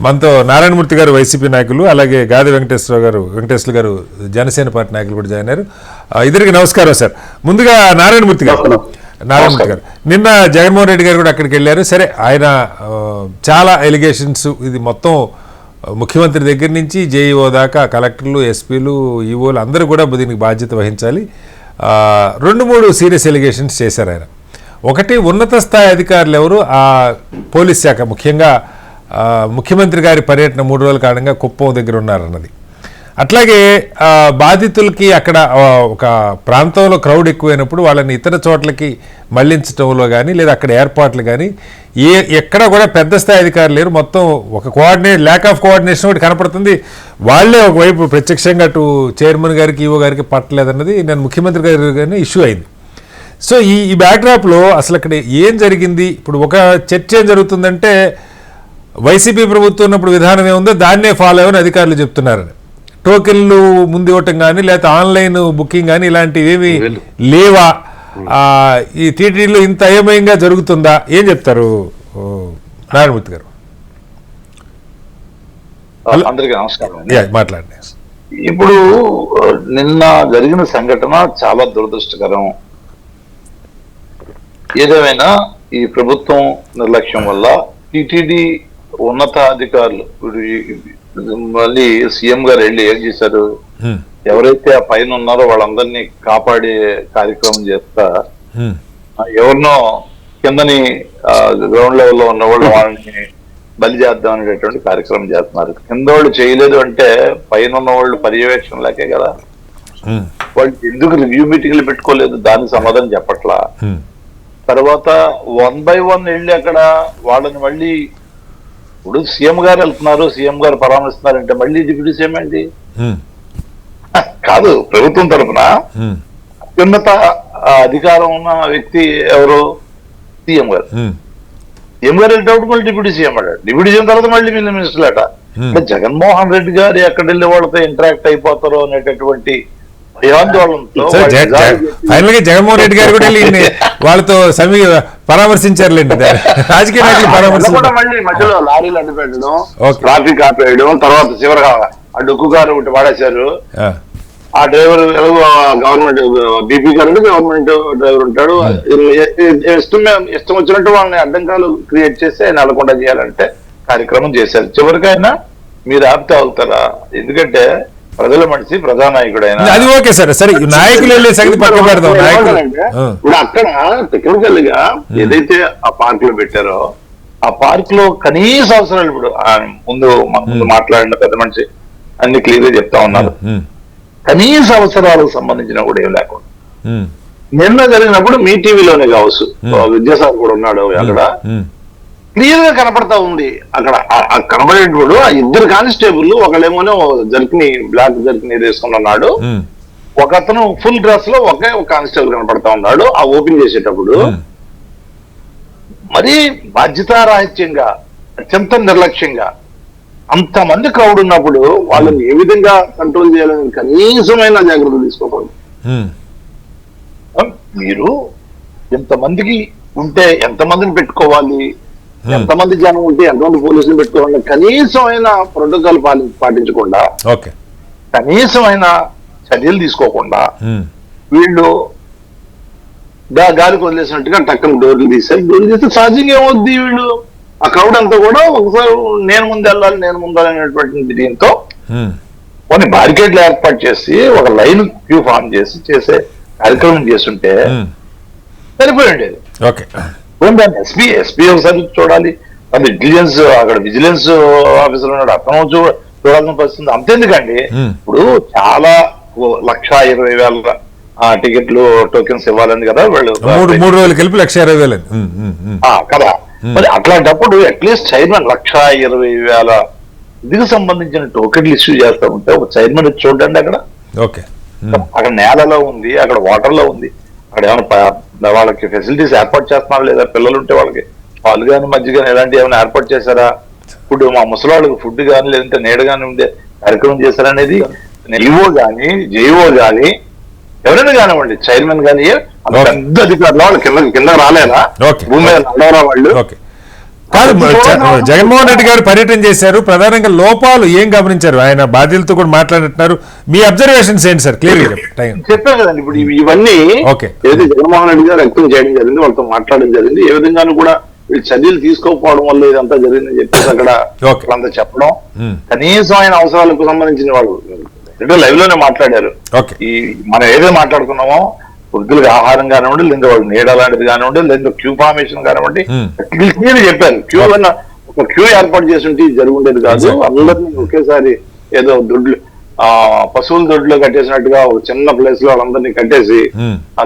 మనతో నారాయణమూర్తి గారు వైసీపీ నాయకులు, అలాగే గాది వెంకటేశ్వర గారు జనసేన పార్టీ నాయకులు కూడా జాయిన్ అయ్యారు. ఇద్దరికి నమస్కారం సార్. ముందుగా నారాయణమూర్తి గారు నిన్న జగన్మోహన్ రెడ్డి గారు కూడా అక్కడికి వెళ్ళారు. సరే, ఆయన చాలా ఎలిగేషన్స్, ఇది మొత్తం ముఖ్యమంత్రి దగ్గర నుంచి జేఈఓ దాకా కలెక్టర్లు, ఎస్పీలు, ఈఓలు అందరూ కూడా దీనికి బాధ్యత వహించాలి. 2-3 సీరియస్ ఎలిగేషన్స్ చేశారు ఆయన. ఒకటి, ఉన్నత స్థాయి అధికారులు ఎవరు ఆ పోలీస్ శాఖ, ముఖ్యంగా ముఖ్యమంత్రి గారి పర్యటన 3 రోజుల కారణంగా కుప్పం దగ్గర ఉన్నారన్నది. అట్లాగే బాధితులకి అక్కడ ఒక ప్రాంతంలో క్రౌడ్ ఎక్కువైనప్పుడు వాళ్ళని ఇతర చోట్లకి మళ్లించడంలో కానీ లేదా అక్కడ ఏర్పాట్లు కానీ ఎక్కడ కూడా పెద్ద స్థాయి అధికారులు లేరు. మొత్తం ఒక ల్యాక్ ఆఫ్ కోఆర్డినేషన్ ఒకటి కనపడుతుంది. వాళ్ళే ఒకవైపు ప్రత్యక్షంగా అటు చైర్మన్ గారికి, ఈఓ గారికి పట్టలేదన్నది నేను ముఖ్యమంత్రి గారి కానీ ఇష్యూ అయింది. సో ఈ బ్యాక్డ్రాప్లో అసలు అక్కడ ఏం జరిగింది? ఇప్పుడు ఒక చర్చ ఏం జరుగుతుందంటే వైసీపీ ప్రభుత్వం ఉన్నప్పుడు విధానం ఏముందో దాన్నే ఫాలో అవ్వని అధికారులు చెప్తున్నారని. టోకెన్లు ముందు ఇవ్వటం కానీ లేకపోతే ఆన్లైన్ బుకింగ్ కానీ ఇలాంటివి ఏమి లేవా? ఈ టీటీడీలో ఇంత అయోమయంగా జరుగుతుందా? ఏం చెప్తారు నారాయణమూర్తి గారు? అందరికీ నమస్కారం. మాట్లాడండి. ఇప్పుడు నిన్న జరిగిన సంఘటన చాలా దురదృష్టకరం. ఏదేమైనా ఈ ప్రభుత్వం నిర్లక్ష్యం వల్ల టీటీడీ ఉన్నతాధికారులు మళ్ళీ సీఎం గారు వెళ్ళి ఏం చేశారు, ఎవరైతే ఆ పైన ఉన్నారో వాళ్ళందరినీ కాపాడే కార్యక్రమం చేస్తా ఎవరినో కిందని గ్రౌండ్ లెవెల్లో ఉన్న వాళ్ళు వాళ్ళని బలి చేద్దాం అనేటటువంటి కార్యక్రమం చేస్తున్నారు. కింద వాళ్ళు చేయలేదు అంటే పైన ఉన్న వాళ్ళు పర్యవేక్షణ లేకే కదా. వాళ్ళు ఎందుకు రివ్యూ మీటింగ్లు పెట్టుకోలేదు, దానికి సమాధానం చెప్పట్లా. తర్వాత 1 by 1 వెళ్ళి అక్కడ వాళ్ళని మళ్ళీ, ఇప్పుడు సీఎం గారు వెళ్తున్నారు, సీఎం గారు పరామర్శిస్తున్నారంటే మళ్ళీ డిప్యూటీ సీఎం ఏంటి? కాదు, ప్రభుత్వం తరఫున అత్యున్నత అధికారం ఉన్న వ్యక్తి ఎవరు? సీఎం గారు. సీఎం గారు వెళ్ళేటప్పుడు మళ్ళీ డిప్యూటీ సీఎం అయ్యాడు. డిప్యూటీ సీఎం తర్వాత మళ్ళీ మినిస్టర్ అట. అంటే జగన్మోహన్ రెడ్డి గారు ఎక్కడ వెళ్ళి వాళ్ళతో ఇంటరాక్ట్ అయిపోతారో అనేటటువంటి ఫైనల్ గా జగన్మోహన్ రెడ్డి గారు కూడా వెళ్ళి వాళ్ళతో పరామర్శించారులేండి. రాజకీయ నాయకులు పరామర్శించారు. మళ్ళీ మధ్యలో లారీలు అడ్డు పెట్టడం, ట్రాఫిక్ ఆపేయడం, తర్వాత చివరిగా ఆ డొక్కు కారు ఒకటి వాడేశారు. ఆ డ్రైవర్ గవర్నమెంట్ బీపీ గారు గవర్నమెంట్ డ్రైవర్ ఉంటాడు. ఇష్టం వచ్చినట్టు వాళ్ళని అడ్డంకాలు క్రియేట్ చేసి ఆయన వెళ్లకుండా చేయాలంటే కార్యక్రమం చేశారు. చివరికైనా మీరు ఆపితే అవుతారా? ఎందుకంటే ప్రజల మనిషి, ప్రజానాయకుడు అయినా అది ఓకే సార్. సరే, నాయకులు వెళ్ళే సంగతి పక్కన పెడదాం. ఇప్పుడు అక్కడ టెక్నికల్ గా ఏదైతే ఆ పార్క్ లో పెట్టారో ఆ పార్క్ లో కనీస అవసరాలు, ఇప్పుడు ముందు మాట్లాడిన పెద్ద మనిషి అన్ని క్లియర్ గా చెప్తా ఉన్నారు, కనీస అవసరాలకు సంబంధించిన కూడా ఏం లేకుండా నిన్న జరిగినప్పుడు మీ టీవీలోనే కావచ్చు, విద్యాసాగర్ కూడా ఉన్నాడు అక్కడ, క్లియర్ గా కనపడతా ఉంది. అక్కడ కనబడేటప్పుడు ఆ 2 కానిస్టేబుల్, ఒకళ్ళేమోనే జర్కిని, బ్లాక్ జర్కిని వేసుకున్నాడు, ఒక అతను ఫుల్ డ్రెస్ లో ఒక కానిస్టేబుల్ కనపడతా ఉన్నాడు. ఆ ఓపెన్ చేసేటప్పుడు మరీ బాధ్యతారాహిత్యంగా, అత్యంత నిర్లక్ష్యంగా అంతమంది క్రౌడ్ ఉన్నప్పుడు వాళ్ళని ఏ విధంగా కంట్రోల్ చేయాలని కనీసమైన జాగ్రత్తలు తీసుకోకూడదు. మీరు ఎంతమందికి ఉంటే ఎంతమందిని పెట్టుకోవాలి, ఎంతమంది జనం ఉంటే ఎంతమంది పోలీసులు పెట్టుకోవాలి, కనీసమైన ప్రోటోకాల్ పాటించకుండా, కనీసమైన చర్యలు తీసుకోకుండా వీళ్ళు గాలికి వదిలేసినట్టుగా టక్కన డోర్లు తీస్తే ఛార్జింగ్ ఏమవుద్ది? వీళ్ళు ఆ క్రౌడ్ అంతా కూడా ఒకసారి నేను ముందు వెళ్ళాలి అనేటువంటి దీంతో కొన్ని బారికేడ్లు ఏర్పాటు చేసి ఒక లైన్ క్యూ ఫామ్ చేసే కార్యక్రమం చేస్తుంటే సరిపోయి ఉండేది. ఎస్పీ ఒకసారి చూడాలి, అది ఇంటెలిజెన్స్, అక్కడ విజిలెన్స్ ఆఫీసర్ ఉన్నాడు, అతను చూడాల్సిన పరిస్థితి. అంతేందుకండి, ఇప్పుడు చాలా 1,20,000 టికెట్లు, టోకెన్స్ ఇవ్వాలని కదా వాళ్ళు 3 రోజులు కలిపి 1,20,000 కదా. మరి అట్లాంటప్పుడు అట్లీస్ట్ చైర్మన్ 1,20,000 ఇదికి సంబంధించిన టోకెన్లు ఇష్యూ చేస్తా ఉంటే ఒక చైర్మన్ చూడండి. అక్కడ నేలలో ఉంది, అక్కడ వాటర్ లో ఉంది, అక్కడ ఏమైనా వాళ్ళకి ఫెసిలిటీస్ ఏర్పాటు చేస్తున్నారా లేదా? పిల్లలు ఉంటే వాళ్ళకి పాలు కానీ మజ్జిగ కానీ ఇలాంటివి ఏమైనా ఏర్పాటు చేశారా? ఫుడ్, మా ముసలాళ్ళకి ఫుడ్ కానీ లేదంటే నీడ కానీ ఉండే కార్యక్రమం చేశారనేది ఈఓ కానీ, జేఈఓ కానీ, ఎవరైనా కానివ్వండి, చైర్మన్ కానీ, పెద్ద అధికారులు వాళ్ళు కింద రాలేదా? భూమి మీద నడవరా వాళ్ళు? కాదు జగన్మోహన్ రెడ్డి గారు పర్యటన చేశారు, ప్రధానంగా లోపాలు ఏం గమనించారు, ఆయన బాధ్యులతో కూడా మాట్లాడుతున్నారు, మీ అబ్జర్వేషన్స్ ఏంటి సార్ క్లియర్ గా టైం? చెప్పాను కదండి, ఇప్పుడు ఇవన్నీ ఓకే. ఏదైతే జగన్మోహన్ రెడ్డి గారు వ్యక్తం చేయడం జరిగింది, వాళ్ళతో మాట్లాడడం జరిగింది, ఏ విధంగానూ కూడా వీళ్ళు చర్యలు తీసుకోకపోవడం వల్ల ఇదంతా జరిగిందని చెప్పేసి అక్కడ ఓకే. వాళ్ళంతా చెప్పడం, కనీసం ఆయన అవసరాలకు సంబంధించిన వాళ్ళు లైవ్ లోనే మాట్లాడారు. ఓకే. ఈ మనం ఏదో మాట్లాడుకున్నామో వృద్ధులకు ఆహారం కానివ్వండి, లేదా వాళ్ళు నీడ లాంటిది కానివ్వండి, లేదా క్యూ ఫార్మేషన్ కానివ్వండి, క్లియర్ చెప్పారు. క్యూ అన్న ఒక క్యూ ఏర్పాటు చేసి ఉంటే ఇది జరుగుండేది కాదు. అందరినీ ఒకేసారి ఏదో దొడ్లు పశువుల దొడ్లో కట్టేసినట్టుగా ఒక చిన్న ప్లేస్ లో వాళ్ళందరినీ కట్టేసి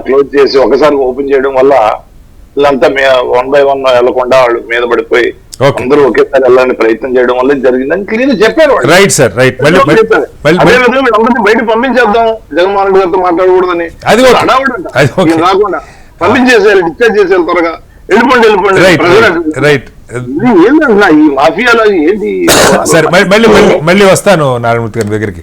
క్లోజ్ చేసి ఒకసారి ఓపెన్ చేయడం వల్ల వీళ్ళంతా 1 by 1 వెళ్లకుండా వాళ్ళు మీద పడిపోయి అందరూ ఒకేసారి వెళ్ళాలని ప్రయత్నం చేయడం వల్ల జరిగిందని క్లియర్ చెప్పారు. Right sir, right. అదేవిధంగా వీళ్ళందరినీ బయట పంపించేద్దాం, జగన్మోహన్ రెడ్డి గారితో మాట్లాడకూడదని రాకుండా పంపించేసేయాలి, డిశ్చార్జ్ చేసేయాలి, త్వరగా వెళ్ళిపోండి. రైట్. ఏంటంటున్నా ఈ మాఫియాలో ఏంటి? సరే, మళ్ళీ వస్తాను నారాయణమూర్తి గారి దగ్గరికి.